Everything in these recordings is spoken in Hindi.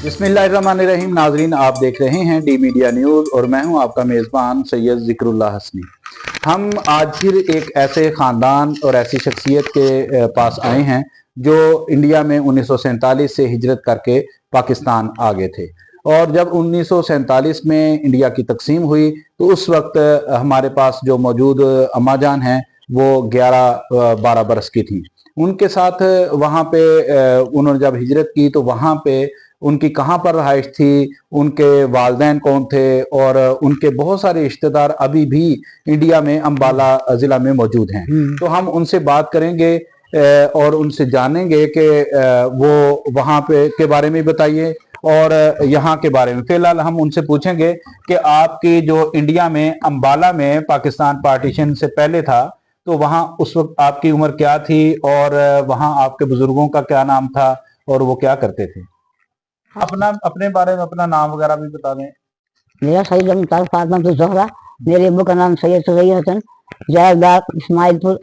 बिस्मिल्लाहिर्रहमानिर्रहीम। नाजरीन, आप देख रहे हैं डी मीडिया न्यूज़ और मैं हूं आपका मेज़बान सैयद ज़िक्रुल्लाह हसनी। हम आज फिर एक ऐसे ख़ानदान और ऐसी शख्सियत के पास आए हैं जो इंडिया में 1947 से हिजरत करके पाकिस्तान आ गए थे। और जब 1947 में इंडिया की तकसीम हुई तो उस वक्त हमारे पास जो मौजूद अम्मा जान हैं वो 11-12 बरस की थी। उनके साथ वहाँ पे उन्होंने जब हिजरत की तो वहाँ पे उनकी कहाँ पर रहाइश थी, उनके वालिदैन कौन थे और उनके बहुत सारे रिश्तेदार अभी भी इंडिया में अम्बाला ज़िला में मौजूद हैं। तो हम उनसे बात करेंगे और उनसे जानेंगे कि वो वहाँ पे के बारे में बताइए और यहाँ के बारे में। फिलहाल हम उनसे पूछेंगे कि आपकी जो इंडिया में अम्बाला में पाकिस्तान पार्टीशन से पहले था तो वहाँ उस वक्त आपकी उम्र क्या थी और वहाँ आपके बुजुर्गों का क्या नाम था और वो क्या करते थे। अपना अपने बारे में अपना नाम वगैरह भी बता दें। मेरा सैयद मुमताज फातिमा जोहरा, मेरे अब्बू का नाम सैयद सगीर हसन, जायदार इस्माइलपुर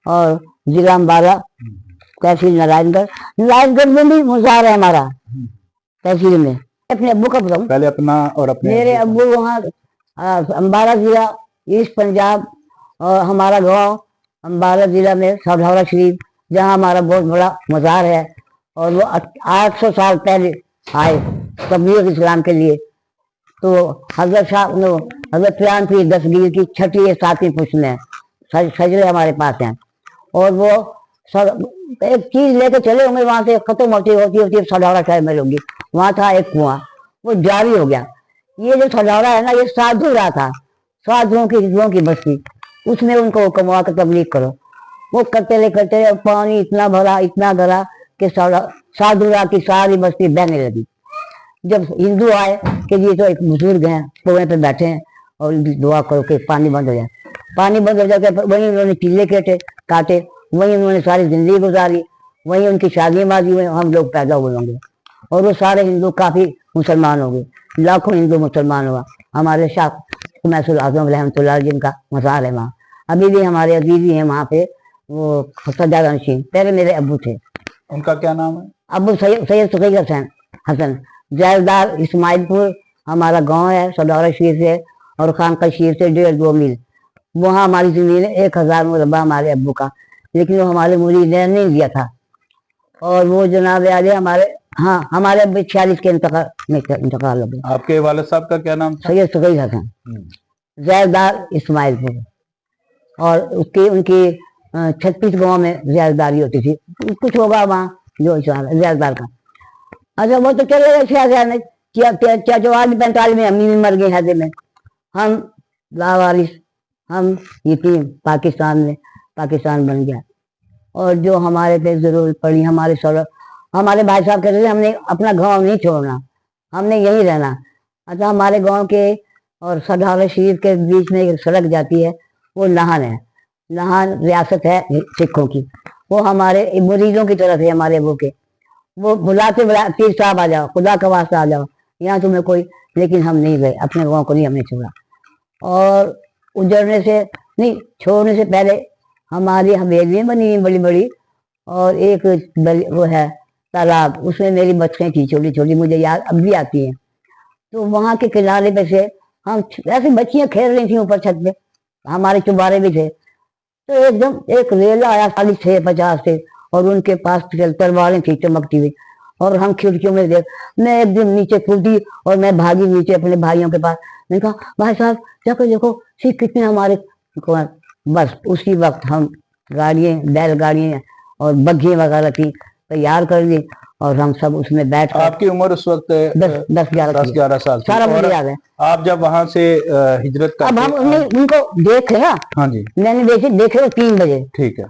और जिला अम्बाला, तहसील नारायणगढ़ में भी मुजार है हमारा तहसील में। अपने अब्बू का बताऊं, पहले अपना और अपने मेरे अब्बू वहाँ अम्बाला जिला ईस्ट पंजाब और हमारा गांव अम्बाला जिला में सौधावरा शरीफ, जहाँ हमारा बहुत बड़ा मजार है। और वो 800 साल पहले आए तबलीग इस्लाम के लिए। तो हजरत शाह हजरत फलान की दस्तगीर की 6वीं या 7वीं पुश्त में सजरे हमारे पास हैं। और वो सब एक चीज लेके चले होंगे, वहां से खत्म होती सौधावरा शहर में होगी। वहां था एक कुआं, वो जारी हो गया। ये जो सौधावरा है ना, ये साधु रहा था, साधुओं की हिजड़ों की बस्ती, उसमें उनको कमा कर तबलीग करो। वो करते रहे पानी इतना भरा कि साधुरा की सारी बस्ती बहने लगी। जब हिंदू आए कि ये तो एक बुजुर्ग हैं, कुएं पे बैठे हैं और दुआ करो कि पानी बंद हो जाए। पानी बंद हो जाए, वहीं उन्होंने किले काटे, वहीं उन्होंने सारी जिंदगी गुजारी, वहीं उनकी शादी माजी में हम लोग पैदा हुए होंगे। और वो सारे हिंदू काफी मुसलमान हो गए, लाखों हिंदू मुसलमान हुआ। हमारे शाह मैसूर आजम रहमतुल्लाह जिनका मज़ार है वहाँ, अभी भी हमारे अजीजी हैं वहाँ पे, वो सज्जाद नशीन। पहले मेरे अब्बू थे। उनका क्या नाम है? अब्बू सैयद सगीर हसन, जायदार इस्माइलपुर हमारा गांव है, सौदावरा शरीफ से और खानका शरीफ से 1.5-2 मील। वहाँ हमारी जमीन है 1000 मुरब्बा हमारे अब्बू का, लेकिन वो हमारे मुरीद ने नहीं दिया था। और वो जनाब आले हमारे अब्बू 46 के इंतकाल हो गया। आपके वालिद साहब का क्या नाम था? सैयद सगीर हसन, जायदार इस्माइलपुर। और उनकी 36 गाँव में ज्यादारी होती थी, कुछ होगा वहाँ जो ज्यादार का। अच्छा, वो तो चले गए क्या 44-45 में अम्मी भी मर गई हैदे में। हम लावारिस, हम यतीम, पाकिस्तान बन गया। और जो हमारे पे जरूरत पड़ी, हमारे भाई साहब कहते थे हमने अपना गांव नहीं छोड़ना, हमने यहीं रहना। अच्छा, हमारे गांव के और सौधावरा शरीफ के बीच में एक सड़क जाती है, वो नाहन है। नाहन रियासत है सिखों की। वो हमारे मुरीदों की तरफ है हमारे अबू के। वो बुलाते पीर साहब आ जाओ, खुदा का वास्ता आ जाओ, यहाँ तुम्हें कोई। लेकिन हम नहीं गए, अपने गाँव को नहीं हमने छोड़ा। और उजड़ने से नहीं, छोड़ने से पहले हमारी हवेलियाँ बनी बड़ी बड़ी, और एक वो है तालाब, उसमें मेरी बच्चियाँ थी छोटी छोटी, मुझे याद अब भी आती हैं। तो वहाँ के किनारे पे से हम ऐसी बच्चियाँ खेल रही थी ऊपर छत पे, हमारे चुबारे भी थे। तो एकदम एक रेला आया 650 से, और उनके पास तलवारें थी चमकती हुई। और हम खिड़कियों में देख, मैं एकदम नीचे कूदी और मैं भागी नीचे अपने भाइयों के पास। मैंने कहा भाई साहब देखो सिख कितने हमारे। बस उसी वक्त हम बैलगाड़ियाँ और बग्घी वगैरह थी तैयार कर दी, और हम सब उसमें बैठ। आपकी उम्र उस वक्त 10-11 साल थी। सारा मुझे याद है। आप जब वहां से हिजरत करके, अब हम उनको देखे ना। हाँ जी, मैंने देखे 3 बजे। ठीक है,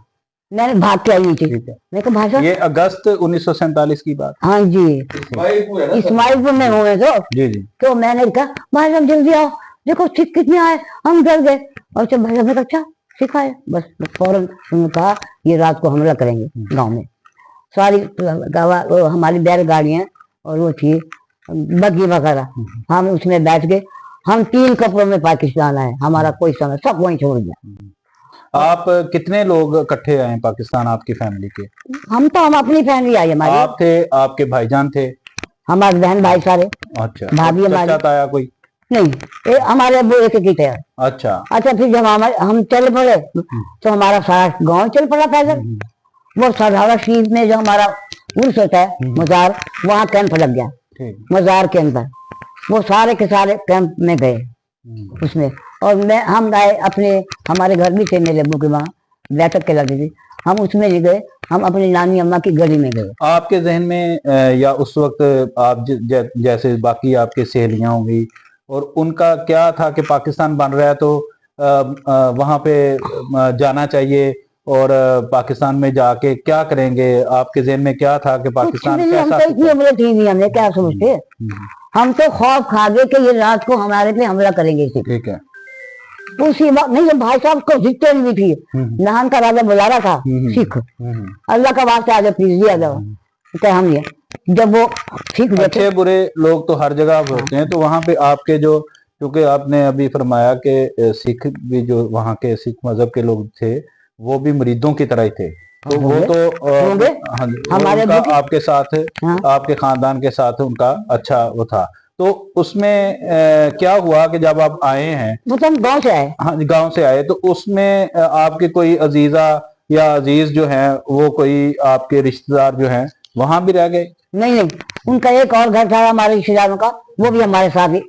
मैंने भाग के आई थी। मैं कहा भाषा, ये अगस्त 1947 की बात। हाँ जी, इस्माइलपुर में हुए जी। तो मैंने कहा भाई साहब जल्दी आओ, देखो सिख कितने आए। हम डर गए। और जब भाई साहब ने कहा अच्छा सिख आए, बस फौरन उन्होंने कहा ये रात को हमला करेंगे गाँव में। सारी हमारी बैलगाड़ियाँ और वो थी बग्घी वगैरह, हम उसमें बैठ गए। हम 3 कपड़ों में पाकिस्तान आए, हमारा कोई समय सब वहीं छोड़ गया। आप कितने लोग इकट्ठे आए पाकिस्तान आपकी फैमिली के? हम अपनी फैमिली आई हमारी। आप थे, आपके भाईजान थे? हमारे बहन भाई सारे, अच्छा, भाभी हमारी चाचा ताया कोई? नहीं, हमारे अब्बू एक ही थे। अच्छा। अच्छा, फिर जब हम चल पड़े तो हमारा सारा गांव चल पड़ा पैदल। वो सरहारा शरीफ में जो हमारा उर्स होता है मजार, वहाँ कैंप लग गया ठीक। मजार के अंदर। वो सारे के सारे कैंप में गए उसमें। और हम आए अपने, हमारे घर भी थे मेरे अब्बू के वहाँ बैठक के लगी थी, हम उसमें नहीं गए, हम अपनी नानी अम्मा की गली में गए। आपके जहन में या उस वक्त आप जैसे बाकी आपकी सहेलियां होंगी और उनका क्या था कि पाकिस्तान बन रहा है तो वहां पे जाना चाहिए और पाकिस्तान में जाके क्या करेंगे? आपके जहन में क्या था कि कुछ पाकिस्तान भी नहीं, हम कैसा? तो इतनी बोले थी भी, हमने क्या सोचते, हम तो खौफ खा गए कि ये रात को हमारे पे हमला करेंगे इसी। ठीक है। उसी वक्त नहीं, जब भाई साहब को जितने भी थी, नाहन का राजा बुला रहा था सिख, अल्लाह का वास्ते आ जाओ प्लीज, दिया जाओ, क्या हम ये, जब वो सिख अच्छे बुरे लोग तो हर जगह होते हैं, तो वहां पे आपके जो, क्योंकि आपने अभी फरमाया कि सिख भी, जो वहां के सिख मजहब के लोग थे वो भी मरीदों की तरह ही थे, तो वो तो होंगे हाँ जी, हमारे उनका अब्बू के। आपके साथ, हाँ। आपके खानदान के साथ उनका अच्छा वो था। तो उसमें क्या हुआ कि जब आप आए हैं, वो तो हम गाँव से आए। हाँ गांव से आए, तो उसमें आपके कोई अजीजा या अजीज जो हैं, वो कोई आपके रिश्तेदार जो हैं वहां भी रह गए? नहीं नहीं, उनका एक और घर था हमारे रिश्तेदारों का, वो भी हमारे साथ ही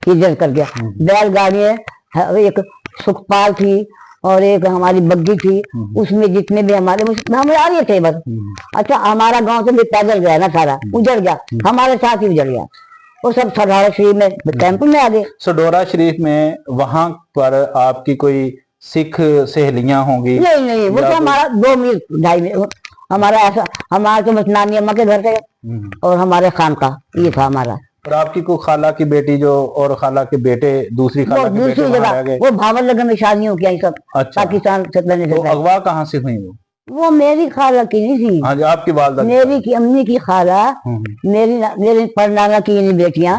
हिजरत कर गया। बैलगाड़ी है, एक सुखपाल थी और एक हमारी बग्गी थी, उसमें जितने भी हमारे आ रहे थे बस। अच्छा, हमारा गांव से भी पैदल गया ना, सारा उजड़ गया, हमारे साथ ही उजड़ गया। वो सब सरहारा शरीफ में कैंप में आ गए। सडोरा शरीफ में वहां पर आपकी कोई सिख सहेलियां होंगी? नहीं नहीं, वो तो हमारा 2 मील 2.5 मील हमारा ऐसा, हमारा तो बस नानी अम्मा के घर थे और हमारे खान का ये था हमारा। और आपकी को खाला की बेटी जो, और खाला के बेटे, दूसरी वो खाला के बेटे दूसरी वहां रह जगह, गए? वो भावल नगर में शादियों की आई सब। अच्छा। पाकिस्तान से पहले तो से अगवा कहाँ से हुई वो मेरी खाला की नहीं थी, हाँ जी, आपकी वालदा की? मेरी की अम्मी की खाला, मेरी परनाना की इन बेटियां।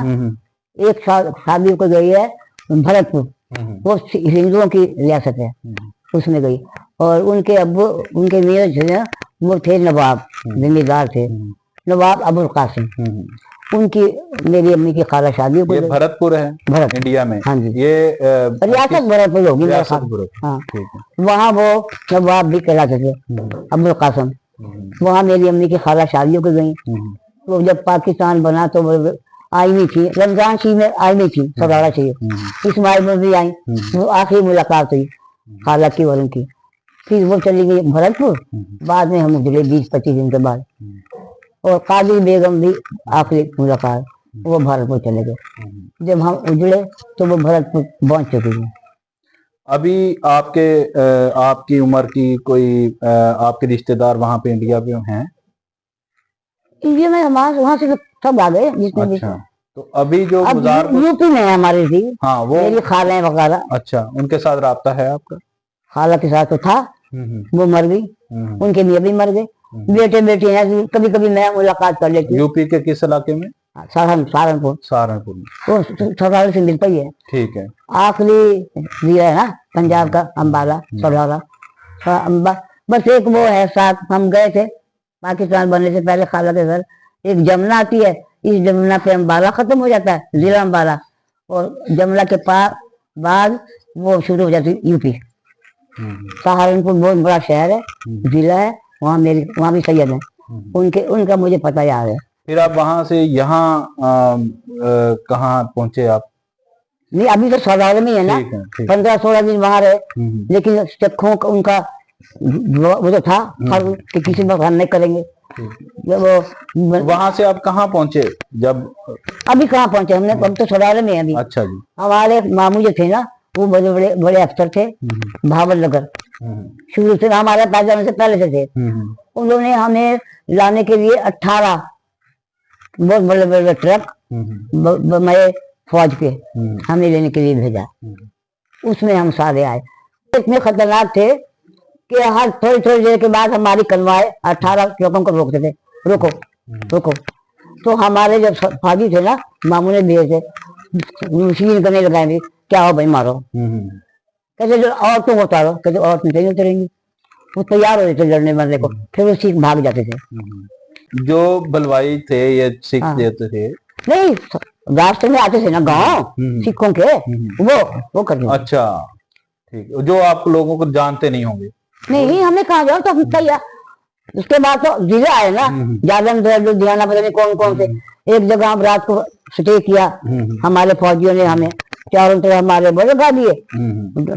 एक शादी को गई है भरतपुर, वो हिंदुओं की रियासत है, उसमें गई। और उनके अब्बू, उनके मियाँ जो है वो थे नवाब, जमींदार थे, नवाब अबुल कासिम, उनकी मेरी अम्मी की खाला शादी हो ये गई। भरतपुर है भरत इंडिया में? हाँ जी, ये रियासत भरतपुर होगी मेरा रियासत ख्याल। भरतपुर, हाँ, ठीक है। वहाँ वो नवाब भी कहलाते थे, अबुल कासिम। वहाँ मेरी अम्मी की खाला शादी हो गई। तो जब पाकिस्तान बना तो वो आई नहीं थी, रमजान शी में आई नहीं थी, सरदारा शरीफ इस्माइल में भी आई, वो आखिरी मुलाकात हुई खाला की और उनकी। फिर वो चली गई भरतपुर, बाद में हम उजड़े 20-25 दिन के बाद। और कादिर बेगम भी आखिरी मुलाकात, वो भरतपुर चले गए। जब हम उजड़े तो वो भरतपुर पहुंच चुकी थी। अभी आपके आपकी उम्र की कोई आपके रिश्तेदार वहां पे इंडिया पे हैं? इंडिया में हमारे वहाँ से सब आ गए जितने भी। अच्छा, तो अभी जो अब गुजार यूपी में है हमारी थी, हाँ वो, मेरी खाला वगैरह। अच्छा, उनके साथ राब्ता है आपका? खाला के साथ तो था, वो मर गई, उनके लिए भी मर गए। बेटे बेटे हैं, कभी कभी मैं मुलाकात कर लेती हूँ। यूपी के किस इलाके में? सहारनपुर। सहारनपुर में। वो सरदार से मिलता ही है। ठीक है। आखिरी जिला है ना पंजाब का, अम्बाला, सरदारा। बस एक वो है साथ, हम गए थे पाकिस्तान बनने से पहले खाला के घर। एक जमुना आती है, इस जमुना पे अम्बाला खत्म हो जाता है, जिला अम्बाला, और जमुना के पास बाद वो शुरू हो जाती है यूपी। सहारनपुर बहुत बड़ा शहर है, जिला है, वहाँ भी सैयद है, उनका मुझे पता याद है। फिर आप वहां से यहाँ कहाँ पहुंचे आप? नहीं, अभी तो सरदार में है ना, 15-16 दिन वहां रहे, लेकिन सिखों का उनका वो तो था कि किसी पर नहीं करेंगे। जब वहां से आप कहाँ पहुंचे जब? अभी कहाँ पहुंचे हमने, हम तो सरदार में अभी। अच्छा जी। हमारे मामू जो थे ना, वो बड़े बड़े बड़े अफसर थे, भावल नगर, शुरू से हमारे पैदा होने से पहले से थे। उन्होंने हमें लाने के लिए 18 बहुत बड़े बड़े ट्रक मैं फौज के हमें लेने के लिए भेजा। उसमें हम सारे आए, इतने खतरनाक थे कि हर थोड़ी थोड़ी देर के बाद हमारी कलवाए 18 लोगों को रोकते थे, रोको रोको। तो हमारे जब फौजी थे ना, मामू ने भेजे थे, मशीन करने लगाएंगे, क्या हो भाई मारो। कहते जो औरतों को उतारो, कहते औरत नहीं उतरेंगी। वो तैयार हो रहे थे लड़ने मरने को, फिर वो सिख भाग जाते थे। जो बलवाई थे ये सिख हाँ। देते थे। नहीं, रास्ते में आते थे ना गांव सिखों के, वो करते थे। अच्छा, ठीक, जो आप लोगों को जानते नहीं होंगे। नहीं, हमें कहाँ जाओ, तो हम तैयार। उसके बाद तो जिले आए ना, जालंधर, लुधियाना, पता नहीं कौन कौन से। एक जगह हम रात को स्टे किया, हमारे फौजियों ने हमें चारों तरफ हमारे वो लगा दिए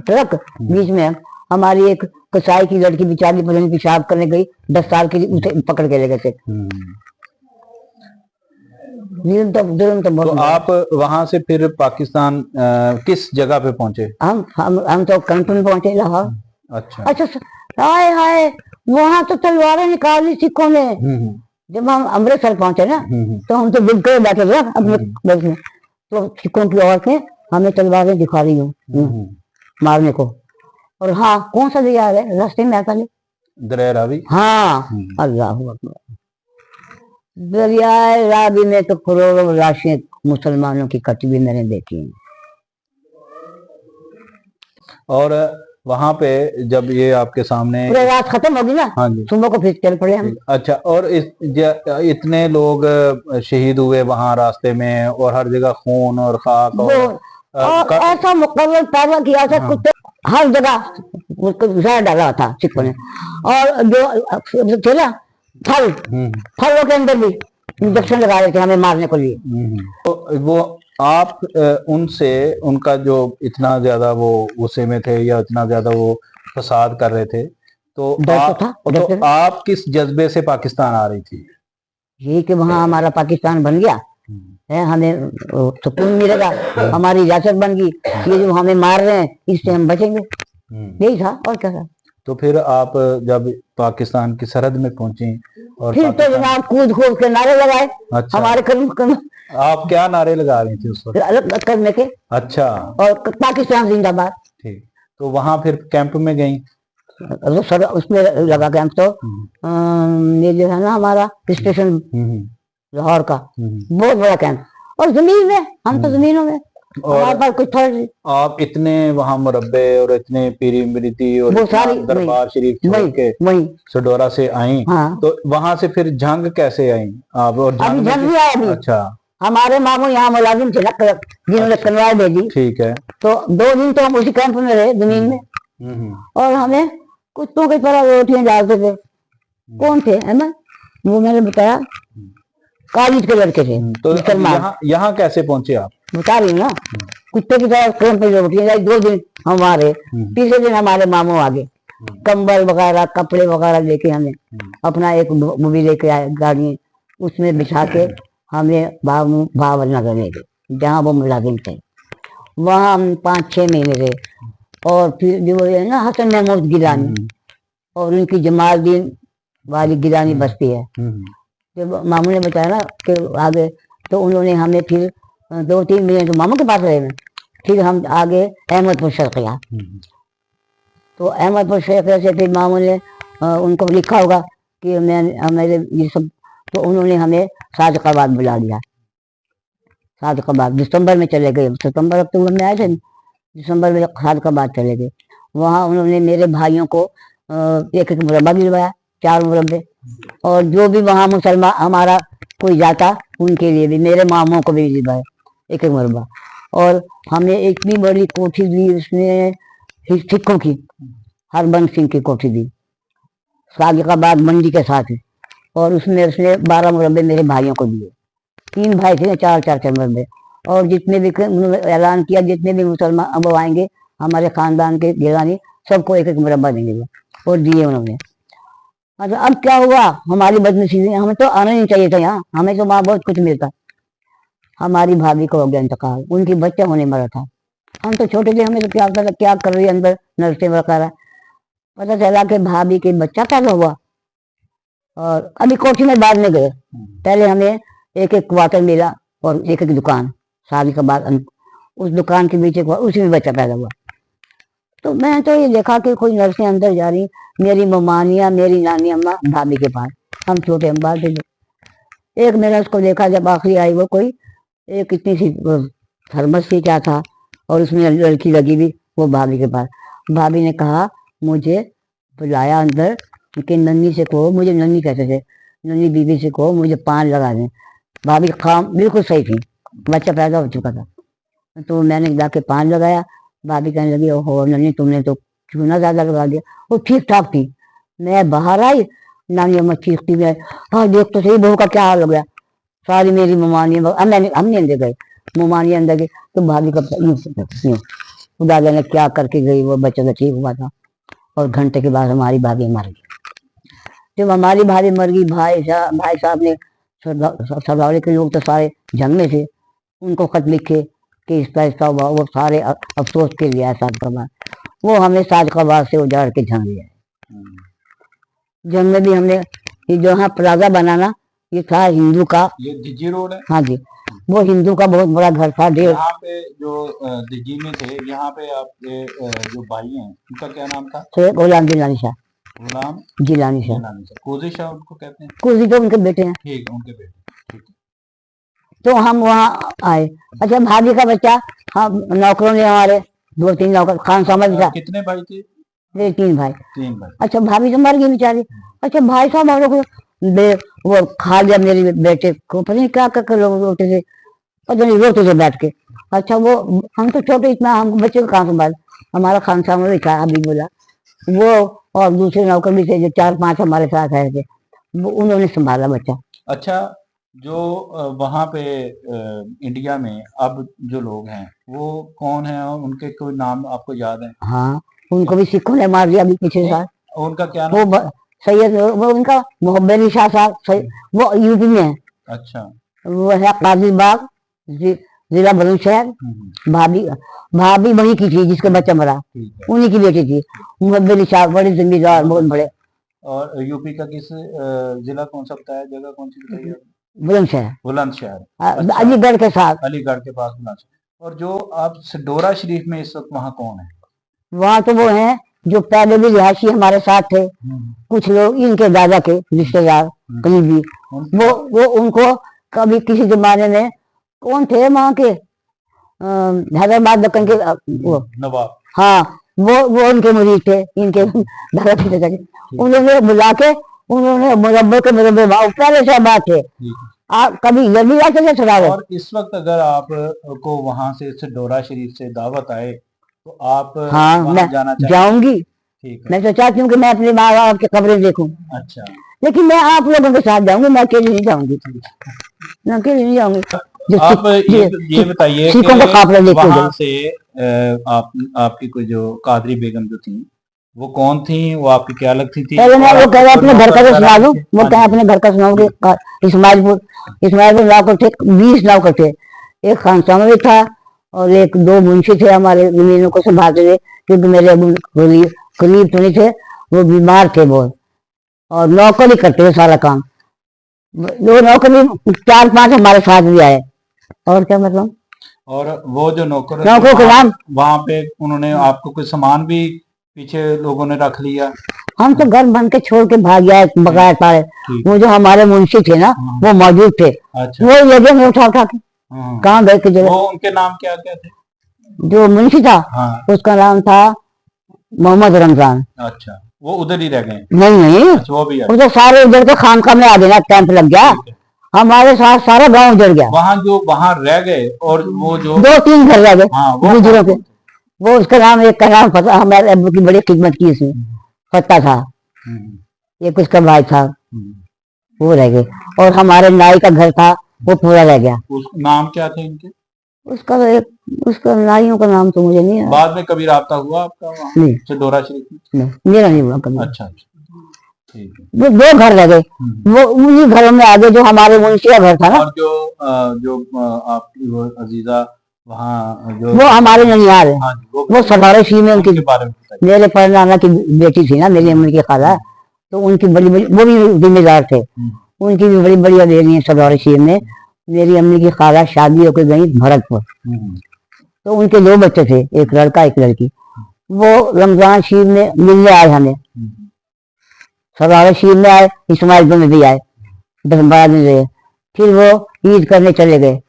ट्रक, बीच में हमारी एक कसाई की लड़की बेचारी पता नहीं पेशाब करने गई, 10 साल की, उसे पकड़ के ले गए थे। जुर्म तो तो बहुत। आप वहां से फिर पाकिस्तान किस जगह पे पहुंचे? हम तो कैंप में पहुंचे, लाहौर। अच्छा। अच्छा, हाय हाय, वहां तो तलवारें निकाली सिखों ने। जब हम अमृतसर पहुंचे ना, तो हम तो बिल्कुल बैठे थे अपने बस में, तो सिखों की औरतें हमें तलवारें दिखा रही हूँ मारने को। और हाँ, कौन सा दरिया है रास्ते में आता है? दरिया रावी। हाँ, अल्लाह अकबर। दरियाए रावी में तो करोड़ों लाशें मुसलमानों की कटी हुई मैंने देखी हैं। और वहां पे जब ये आपके सामने पूरी रात खत्म होगी ना, हाँ जी, सुबह को फिर चल पड़े हम। अच्छा, और इतने लोग शहीद हुए वहां रास्ते में, और हर जगह खून और खाक वो और का, ऐसा मुकर्रर पैदा किया था, हाँ, कुत्ते हर जगह उसको जहर डाला था सिखों ने। और जो थे ना फल, फलों के अंदर भी इंजेक्शन लगा रहे थे हमें मारने को लिए। तो वो आप उनसे, उनका जो इतना ज्यादा वो गुस्से में थे या इतना ज्यादा वो फसाद कर रहे थे, तो डर तो था, डर तो था। आप किस जज्बे से पाकिस्तान आ रही थी? ये कि वहां हमारा पाकिस्तान बन गया है, हमें सुकून मिलेगा, हमारी इजाजत बन गई, ये जो हमें मार रहे हैं इससे हम बचेंगे, यही था और क्या था। तो फिर आप जब पाकिस्तान की सरहद में पहुंची और फिर तो जनाब कूद कूद के नारे लगाए। अच्छा, हमारे कदम आप क्या नारे लगा रही थी उस वक्त? अलग करने के। अच्छा, और पाकिस्तान जिंदाबाद। ठीक। तो वहां फिर कैंप में गई? सर उसमें लगा कैंप तो ये जो है ना हमारा स्टेशन लाहौर का, बहुत बड़ा कैंप। और जमीन में, हम तो जमीनों में, हमारे पास कुछ था नहीं। आप इतने वहां मुरब्बे और इतने पीरी मृति और वो सारी दरबार शरीफ छोड़ के वही सडोरा से आई, हाँ। तो वहां से फिर जंग कैसे आई आप? और अभी जंग जंग नहीं आया अभी। अच्छा, हमारे मामू यहाँ मुलाजिम थे ना, जिन्होंने कन्वाय भेजी, ठीक है। तो 2 दिन तो हम उसी कैंप में रहे जमीन में। और हमें कुत्तों की तरह रोटियां डालते थे। कौन थे अहमद? वो मैंने बताया, कॉलेज के लड़के थे। तो यहाँ कैसे पहुंचे आप? बता रही हूँ ना, कुत्ते की तरह कैंप में रोटियां लाई। 2 दिन हम वहां रहे, तीसरे दिन हमारे मामू आ गए, कंबल वगैरह कपड़े वगैरह लेके हमें अपना एक मूवी लेके आए गाड़ी, उसमें बिछा के हमें भावनगर ले गए जहाँ वो मुलाजिम थे। वहाँ हम 5-6 महीने रहे। और फिर जो है ना हसन महमूद गिलानी और उनकी जमालदीन वाली गिलानी बस्ती है, जब मामू ने बताया ना कि आगे, तो उन्होंने हमें फिर 2-3 महीने तो मामू के पास रहे। फिर हम आगे अहमदपुर शर्किया, तो अहमदपुर शर्किया से फिर मामू ने उनको लिखा होगा कि मेरे ये सब, तो उन्होंने हमें सादिकाबाद बुला लिया। सादिकाबाद दिसंबर में चले गए, सितंबर अक्टूबर में आए थे, दिसंबर में सादिकाबाद चले गए। वहाँ उन्होंने मेरे भाइयों को एक मुरब्बा दिलवाया, 4 मुरब्बे। और जो भी वहाँ मुसलमान हमारा कोई जाता, उनके लिए भी, मेरे मामों को भी दिलवाया एक मुरब्बा। और हमें इतनी बड़ी कोठी दी उसने सिखों की, हरबंस सिंह की कोठी दी सादिकाबाद मंडी के साथ। और उसमें उसने 12 मुरब्बे मेरे भाइयों को दिए। 3 भाई थे, 4-4 मुरब्बे। और जितने भी उन्होंने ऐलान किया, जितने भी मुसलमान अब आएंगे हमारे खानदान के गिलानी, सबको एक मुरब्बा देंगे, और दिए उन्होंने। अच्छा, अब क्या हुआ, हमारी बदनसीबी, हमें तो आना नहीं चाहिए था यहाँ, हमें तो वहाँ बहुत कुछ मिलता। हमारी भाभी को हो गया इंतकाल, उनकी बच्चा होने मरा था। हम तो छोटे थे, हमें तो क्या पता क्या कर रही है अंदर नर्से वगैरह। पता चला कि भाभी के बच्चा पैदा हुआ। और अभी कोठी में बाद में गए, पहले हमें एक क्वार्टर मिला और एक दुकान, शादी के बाद उस दुकान के बीच उसी में बच्चा पैदा हुआ। तो मैं तो ये देखा कि कोई नर्सें अंदर जा रही, मेरी ममानिया, मेरी नानी अम्मा भाभी के पास, हम छोटे हम बाहर थे। एक मैंने उसको देखा, जब आखिरी आई वो कोई एक इतनी सी थर्मस थी क्या था, और उसमें लड़की लगी हुई, वो भाभी के पास। भाभी ने कहा, मुझे बुलाया अंदर कि नन्नी से कहो, मुझे नन्नी कहते थे, नन्ही बीबी से कहो मुझे पान लगा दें। भाभी खाम बिल्कुल सही थी, बच्चा पैदा हो चुका था, तो मैंने जाके पान लगाया। भाभी कहने लगी ओहो नन्ही तुमने तो क्यों ना ज्यादा लगा दिया। वो ठीक ठाक थी। मैं बाहर आई, नानी अम्मा चीखती है, हाँ देख तो सही बहू का क्या हाल हो गया। सारी मेरी ममानी, अब मैंने हमने अंदर गए, ममानी अंदर गई तो भाभी का यूं खुदा जाने क्या करके गई, वो बच्चा तो ठीक हुआ था। और घंटे के बाद हमारी भाभी मर गई। जब हमारी भाभी मर गई, भाई साहब ने, सरदावली के लोग तो सारे जंग में थे, उनको खत लिखे कि इसका ऐसा हुआ। वो सारे अफसोस के लिए साज कबार, वो हमें साज कबार से उजाड़ के जंग लिया। जंग में भी हमने ये जो यहाँ प्लाजा बनाना, ये था हिंदू का, ये दिज्जी रोड है। हाँ जी, वो हिंदू का बहुत बड़ा घर था। यहाँ पे जो दिज्जी में थे, यहाँ पे आपके जो भाई हैं उनका क्या नाम था? गुलाम जिलानी शाह। गुलाम जिलानी शाह, कोजी शाह उनको कहते हैं। कोजी तो उनके बेटे हैं। ठीक, उनके बेटे। ठीक है। तो हम वहाँ आए। अच्छा भाभी का बच्चा, हम नौकरों ने हमारे 2-3 नौकर, खान सामा भी था। कितने भाई थे? मेरे 3 भाई। 3 भाई। अच्छा भाभी तो मर गई बेचारी। अच्छा भाई साहब हम लोग वो खा लिया मेरे बेटे को, पता नहीं क्या कर लोग रोते थे, पता नहीं रोते थे बैठ के। अच्छा वो हम तो छोटे, इतना हम बच्चे को कहाँ संभाल। हमारा खान सामा भी था, अभी बोला वो, और दूसरे नौकर भी थे जो 4-5 हमारे साथ आए थे, वो उन्होंने संभाला बच्चा। अच्छा, जो वहाँ पे इंडिया में अब जो लोग हैं वो कौन है, और उनके कोई नाम आपको याद है? हाँ, उनको भी सिखों ने मार दिया अभी पिछले साल। उनका क्या नाम? वो सैयद, वो उनका मोहब्बत अली शाह साहब, वो यूपी में है। अच्छा। वो है काजीबाग, जिला बुलंदशहर। भाभी वही की थी जिसके बच्चा मरा, उन्हीं की बेटी थी मोहब्बत अली शाह, बड़े जिम्मेदार, बहुत बड़े। और यूपी का किस जिला कौन सा बताया, जगह कौन सी बताइए? बुलंदशहर। बुलंदशहर, अच्छा। अलीगढ़ के साथ, अलीगढ़ के पास बुलंदशहर। और जो आप डोरा शरीफ में इस वक्त वहाँ कौन है? वहाँ तो वो हैं जो पहले भी रिहायशी हमारे साथ थे, कुछ लोग इनके दादा के रिश्तेदार करीबी, वो उनको कभी किसी जमाने में कौन थे वहाँ के, हैदराबाद दक्कन के वो नवाब। हाँ, वो उनके मुरीद थे, इनके दादा के। उन्होंने बुला के, उन्होंने मुरब्बे के मुरब्बे पहले से बात थे। आप कभी जल्दी आते थे थोड़ा। और इस वक्त अगर आप को वहाँ से डोरा शरीफ से दावत आए तो आप हाँ मैं जाना जाऊंगी। ठीक है। मैं तो चाहती हूँ कि मैं अपने माँ बाप की कब्रें देखूं। अच्छा। लेकिन मैं आप लोगों के साथ जाऊंगी, मैं अकेली नहीं जाऊंगी। मैं अकेली नहीं जाऊंगी। आप ये बताइए कि वहाँ से आपकी कोई जो कादरी बेगम जो थी वो कौन थी, वो आपकी क्या लगती थी? पहले मैं वो कह रहा अपने घर का तो सुना दूं, वो कह अपने घर का सुनाऊंगे। इस्माइलपुर नौकर थे, 20 नौकर थे। एक खानसामा भी था और 1-2 मुंशी थे हमारे जमीनों को संभालते थे, क्योंकि मेरे अबू करीब तो नहीं थे, वो बीमार थे बहुत, और नौकर ही करते थे सारा काम। वो नौकर भी 4-5 हमारे साथ भी आए। और क्या मतलब? और वो जो नौकर के नाम, वहाँ पे उन्होंने आपको कोई सामान भी पीछे लोगों ने रख लिया? हम तो घर बन के छोड़ के भाग गया बगैर पाए। वो जो हमारे मुंशी थे ना, वो मौजूद थे। अच्छा। वो लगे में उठा के कहाँ गए की जगह। वो उनके नाम क्या क्या थे? जो मुंशी था उसका नाम था मोहम्मद रमजान। अच्छा, वो उधर ही रह गए? नहीं। अच्छा, वो तो सारे उधर के खानका में आ गए, कैंप लग गया, हमारे साथ सारा गांव उजड़ गया। वहाँ रह गए, और वो जो 2-3 घर रह गए गुजरों के। वो उसका नाम, एक का नाम फता, हमारे अब्बू की बड़ी खिदमत की उसने, फता था। एक उसका भाई था, वो रह गए। और हमारे नाई का घर था, वो पूरा रह गया। नाम क्या थे इनके? उसका नाइयों का नाम तो मुझे नहीं है। बाद में कभी राब्ता हुआ आपका वहाँ? नहीं, डोरा शरीफ में? नहीं, मेरा नहीं हुआ कभी। अच्छा। वो 2 घर रह गए, वो उन्हीं घरों में आगे जो हमारे मुंशी का घर था ना। और जो आपकी वो अजीजा वहाँ जो, वो हमारे ननिहाल है। वो सरदार शी में उनकी, मेरे परनाना की बेटी थी ना, मेरी अम्मी की खाला, तो उनकी बड़ी वो भी जिम्मेदार थे। उनकी भी बड़ी बड़ी हवेलियां सरदार शी में। मेरी अम्मी की खाला शादी होकर गई भरतपुर, तो उनके 2 बच्चे थे, एक लड़का एक लड़की। वो रमजान शीर में मिलने आए हमें, सरदार शीर में आए, इस्माइलपुर में भी आए, 10-12 दिन रहे। फिर वो ईद करने चले गए।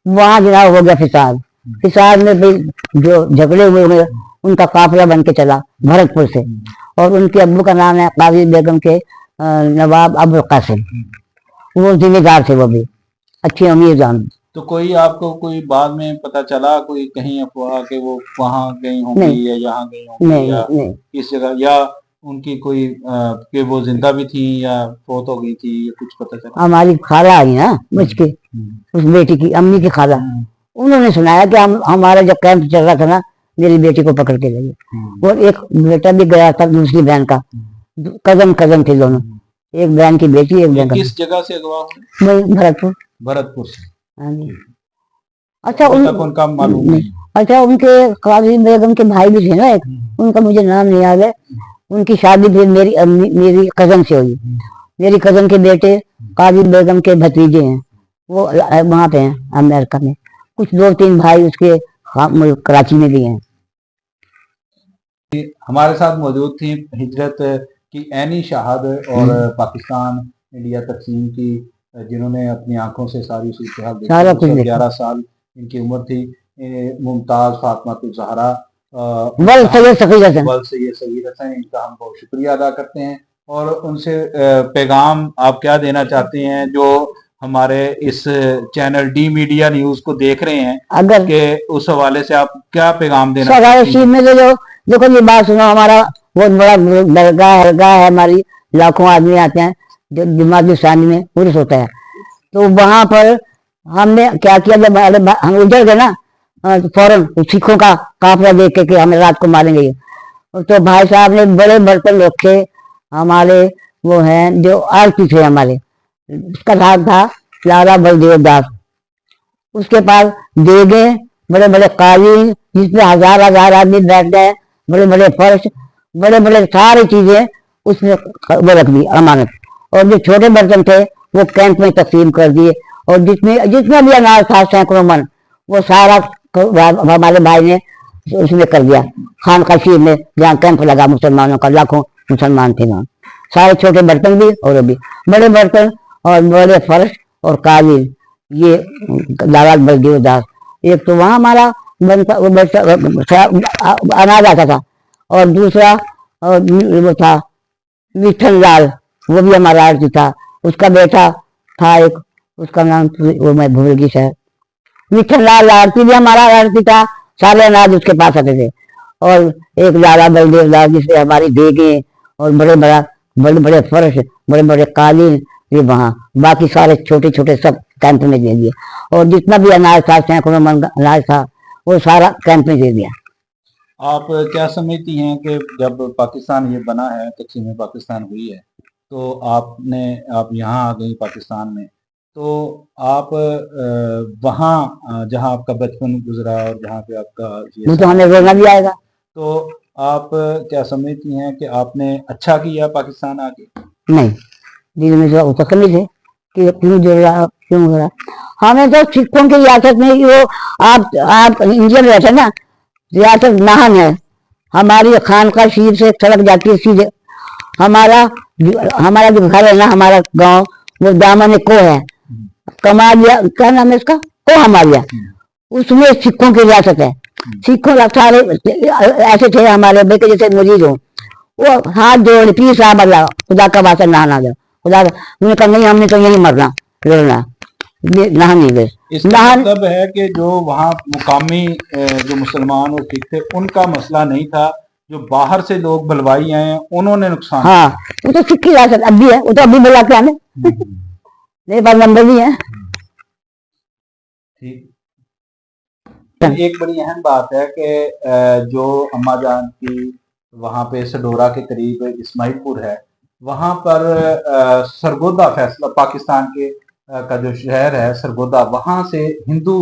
वहां जनाब हो गया फिसाद में भी जो झगड़े हुए, उनका काफिला बन के चला भरतपुर से। और उनके अब्बू का नाम है काजी बेगम के नवाब अबुल कासिम। वो जिम्मेदार थे, वो भी अच्छे अमीर जान। तो कोई आपको कोई बाद में पता चला, कोई कहीं अफवाह कि वो वहां गई होंगी नहीं या यहाँ गई होंगी नहीं या नहीं। किस जगह, या उनकी कोई कि वो जिंदा भी थी या फोत हो गई थी, या कुछ पता चला? हमारी खाला आई ना मुझ के, उस बेटी की अम्मी की खाला, उन्होंने सुनाया कि हम हमारा जब कैंप चल रहा था ना, मेरी बेटी को पकड़ के ले गए। और एक बेटा भी गया था दूसरी बहन का, कजन कजन थे दोनों, एक बहन की बेटी, एक ये बहन का। किस जगह से अगवा हुए? वही भरतपुर। भरतपुर से। हाँ जी। अच्छा अभी तक उनका मालूम नहीं। अच्छा, उनके काजी बेगम के भाई भी थे ना एक, उनका मुझे नाम नहीं याद है। उनकी शादी भी मेरी कजन से हुई। मेरी कजन के बेटे काजी बेगम के भतीजे हैं, वो वहां पे हैं अमेरिका में। कुछ 2-3 भाई उसके कराची में भी हैं। हमारे साथ मौजूद थी हिजरत की ऐनी शाहद और पाकिस्तान इंडिया तकसीम की, जिन्होंने अपनी आंखों से सारी सूरत सारा देखी। कुछ देखा। 11 साल इनकी उम्र थी। मुमताज फातिमा ज़हरा वल सैयद सफीर हसन। वल सैयद सगीर हसन, इनका हम बहुत शुक्रिया अदा करते हैं। और उनसे पैगाम आप क्या देना चाहते हैं जो हमारे इस चैनल डी मीडिया न्यूज को देख रहे हैं, अगर कि उस हवाले से आप क्या पैगाम देना सगाई चाहते शीर हैं? में तो जो देखो, ये बात सुनो, हमारा बहुत बड़ा दरगाह है हमारी, लाखों आदमी आते हैं, जो दिमागी शानी में पुरुष होता है। तो वहां पर हमने क्या किया, जब हम उधर गए ना, तो फौरन सिखों का काफिला देख के कि हमें रात को मारेंगे ये, तो भाई साहब ने बड़े बर्तन रखे हमारे, वो हैं जो आरती थे हमारे, उसका नाम था लाला बलदेव दास। उसके पास देगे, बड़े बड़े कालीन जिसमें हजार हजार आदमी बैठ गए, बड़े बड़े फर्श, बड़े बड़े सारी चीजें उसने वो रख दी अमानत। और जो छोटे बर्तन थे वो कैंप में तकसीम कर दिए। और जितने जितना भी अनाज था, सैकड़ों मन, वो सारा हमारे भाई ने उसमें कर दिया, खान कशीर में, जहाँ कैंप लगा मुसलमानों का, लाखों मुसलमान थे वहाँ। सारे छोटे बर्तन भी और भी बड़े बर्तन और बड़े फर्श और कालीन, ये लाला बलदेव दास। एक तो वहाँ हमारा बनता वो अनाज आता था, और दूसरा वो था विठल लाल, वो भी हमारा आरती था। उसका बेटा था एक, उसका नाम वो मैं भूल गई शायद। विठल लाल आरती भी हमारा आरती था, सारे अनाज उसके पास आते थे। और एक लाला बलदेव दास, जिससे हमारी देगे और बड़े बड़े फर्श, बड़े बड़े कालीन, ये वहाँ। बाकी सारे छोटे छोटे सब कैंप में दे दिए। और जितना भी अनाज था, सैकड़ों मन अनाज था, वो सारा कैंप में दे दिया। आप क्या समझती हैं कि जब पाकिस्तान ये बना है, तकसीम पाकिस्तान हुई है, तो आप यहाँ आ गई पाकिस्तान में, तो आप वहाँ जहाँ आपका बचपन गुजरा और जहाँ पे आपका वो तो हमें रोना भी आएगा। तो आप क्या समझती हैं कि आपने अच्छा किया पाकिस्तान आके? नहीं, दिल में जो तकलीफ है कि क्यों जो रहा, क्यों हो रहा। हमें तो सिखों की रियासत में ही वो, आप इंडिया में रहते ना, रियासत नाहन है हमारी, खान का शीर से सड़क जाती है सीधे। हमारा हमारा जो घर है ना, हमारा गांव, वो दामन को है, कमालिया, क्या नाम है इसका, को हमारिया, उसमें सिखों की रियासत है। सिखों का सारे ऐसे थे हमारे बेटे जैसे मुरीद हो, वो हाथ जोड़ पी साहब अल्लाह, खुदा का वास्ता नहा जाओ, खुदा उन्होंने कहा नहीं, हमने तो यही मरना लड़ना, नहा नहीं गए। इसका मतलब है कि जो वहाँ मुकामी जो मुसलमान और सिख थे, उनका मसला नहीं था, जो बाहर से लोग बलवाई आए हैं उन्होंने नुकसान। हाँ, वो तो सिख की रियासत अब भी है, वो तो अभी बुलाते हमें, मेरे पास नंबर भी है। ठीक। एक बड़ी अहम बात है कि जो अम्मा जान की वहाँ पे सडोरा के करीब इस्माइलपुर है, वहाँ पर सरगोदा फैसला पाकिस्तान के का जो शहर है सरगोदा, वहाँ से हिंदू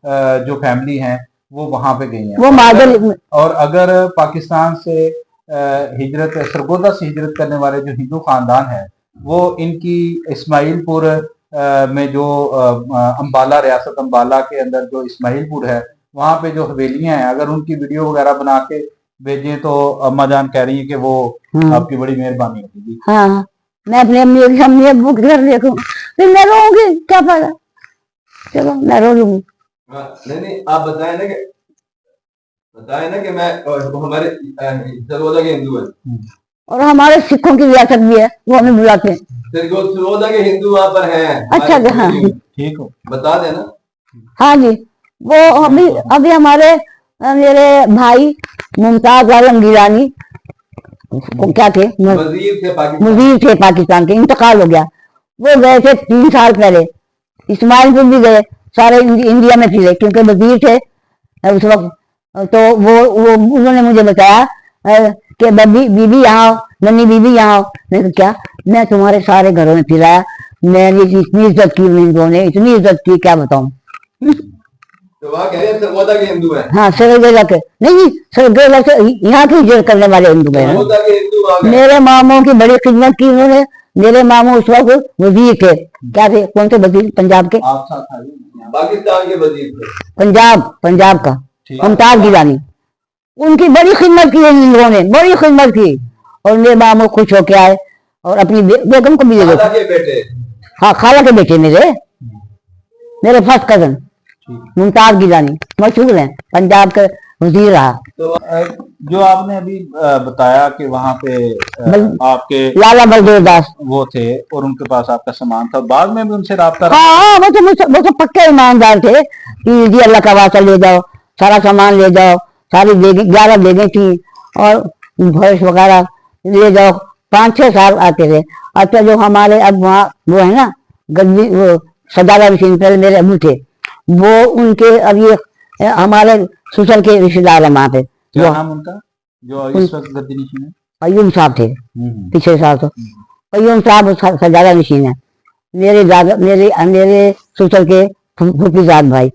जो फैमिली हैं वो वहाँ पे गई हैं। वो मादल और अगर पाकिस्तान से हिजरत, सरगोदा से हिजरत करने वाले जो हिंदू खानदान है, वो इनकी इस्माइलपुर में जो अम्बाला, रियासत अम्बाला के अंदर जो इस्माइलपुर है, वहाँ पे जो हवेलियां हैं, अगर उनकी वीडियो वगैरह बना के भेजें तो अम्मा जान कह रही है कि वो आपकी बड़ी मेहरबानी होगी। हाँ, मैं अपने अम्मी अब्बू के घर देखूं, फिर मैं रोऊंगी, क्या फायदा, चलो मैं रो लूंगी। नहीं, आप बताएं ना कि मैं हमारे सरगोदा के हिंदू है, और हमारे सिखों की रियासत भी है, वो हमें बुलाते हैं। तेरे को सुबोधा के हिंदू वहां पर हैं अच्छा, हमारे हाँ। हिंदू। ठीक हो। बता देना। हाँ जी, वो अभी अभी हमारे मेरे भाई मुमताज आलम गिलानी वो क्या थे, वजीर थे पाकिस्तान। मुजीर थे पाकिस्तान के, इंतकाल हो गया। वो गए थे 3 साल पहले, इस्माइलपुर भी गए, सारे इंडिया में फिरे क्योंकि वजीर थे उस वक्त। तो वो उन्होंने मुझे बताया कि बब्बी बीबी यहाँ आओ, नन्नी बीबी यहाँ आओ। मैंने कहा क्या, मैं तुम्हारे सारे घरों में फिराया, मैंने इतनी इज्जत की, उन लोगों ने इतनी इज्जत की क्या बताऊं। तो वहां कह रहे हैं सुबोधा के हिंदू हैं। हाँ, सरगेला के नहीं, सरगेला से यहाँ की इज्जत करने वाले हिंदू हैं। सुबोधा के हिंदू वहां गए। मेरे मामों की बड़ी खिदमत की उन्होंने। मेरे मामू उस वक्त वजीर थे, क्या थे, कौन से वजीर, पंजाब के, आप साथ आइए। पाकिस्तान के वजीर थे। पंजाब का ठीक। मुमताज गिलानी। उनकी बड़ी खिदमत की इन लोगों ने, बड़ी खिदमत की। और मेरे मामू खुश होके आए और अपनी बेगम को भी ले खाला गए। के बेटे। हाँ, खाला के बेटे मेरे फर्स्ट कजन मुमताज गिलानी, मशहूर हैं, पंजाब के वजीर रहा। तो जो आपने अभी बताया कि वहाँ पे आपके लाला बलदेव दास वो थे और उनके पास आपका सामान था, बाद में भी उनसे राब्ता रहा? हाँ, वो तो पक्के ईमानदार थे कि जी अल्लाह का वास्ता ले जाओ, सारा सामान ले जाओ, सारी बेगें 11 बेगें थी और भैंस वगैरह ले जाओ। 5-6 साल आते थे। अच्छा, जो हमारे अब वहाँ वो है ना गद्दी, वो सदाला मशीन पर मेरे अबू थे, वो उनके अब ये हमारे ससुर के रिश्तेदार हैं वहाँ पे। क्या वो नाम उनका जो इस वक्त गद्दी नशीन है? अय्यूब साहब थे, पिछले साल तो अय्यूब साहब सदाला मशीन है। मेरे दादा, मेरे ससुर के फूफीजाद भाई,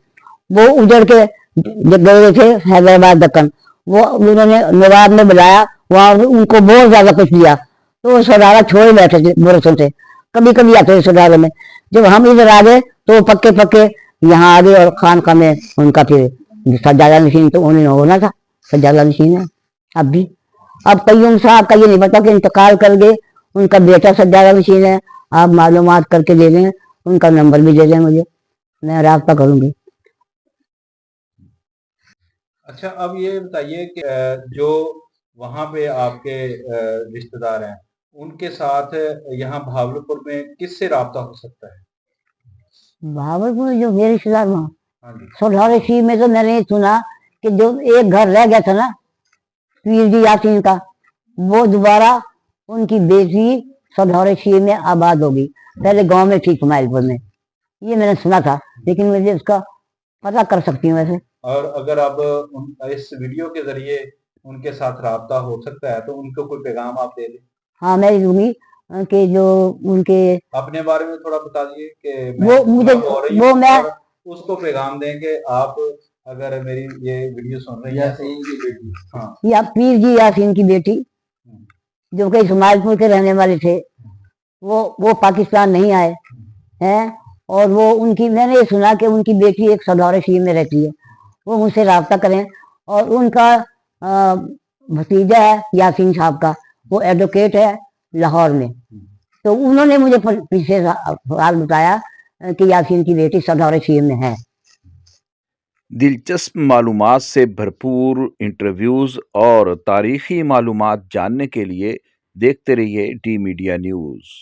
वो उधर के जब गए थे हैदराबाद दक्कन, वो उन्होंने नवाब ने बुलाया, वहाँ उनको बहुत ज्यादा कुछ दिया, तो वो सदारा छोड़ बैठे थे बरसों से, कभी कभी आते थे सदारे में। जब हम इधर आ गए तो पक्के पक्के यहाँ आ गए और खानका में उनका फिर सजादा नशीन तो उन्हें होना था, सजादा नशीन है अब भी। अब कईयों साहब का ये नहीं पता कि इंतकाल कर गए, उनका बेटा सजादा नशीन है। आप मालूमात करके दे दें, उनका नंबर भी दे दें मुझे, मैं राब्ता करूंगी। अच्छा, अब ये बताइए कि जो वहाँ पे आपके रिश्तेदार हैं, उनके साथ यहाँ भावलपुर में किससे राब्ता हो सकता है? भावलपुर में जो मेरे रिश्तेदार वहाँ हाँ जी। सौधारे सी में तो मैंने सुना कि जो एक घर रह गया था ना पीर जी यासीन का, वो दोबारा उनकी बेटी सौधारे सी में आबाद होगी। पहले गांव में थी इस्माइलपुर में, ये मैंने सुना था, लेकिन मुझे उसका पता कर सकती हूँ वैसे। और अगर अब इस वीडियो के जरिए उनके साथ राब्ता हो सकता है तो उनको कोई पैगाम आप दे दें। हाँ, मैं दूंगी कि जो उनके अपने बारे में थोड़ा बता दिए कि वो मैं मुझे हो रही वो हूँ मैं और उसको पैगाम दें कि आप अगर मेरी ये वीडियो सुन रही हैं यासीन की बेटी। हाँ। या पीर जी यासीन की बेटी जो कि इस्माइलपुर के रहने वाले थे, वो पाकिस्तान नहीं आए हैं। और वो उनकी, मैंने ये सुना कि उनकी बेटी एक सदौरे शी में रहती है, वो मुझसे रब्ता करें। और उनका भतीजा है यासीन साहब का, वो एडवोकेट है लाहौर में। तो उन्होंने मुझे पीछे सवाल बताया कि यासीन की बेटी सदौरे शी में है। दिलचस्प मालूमात से भरपूर इंटरव्यूज और तारीखी मालूमात जानने के लिए देखते रहिए डी मीडिया न्यूज़।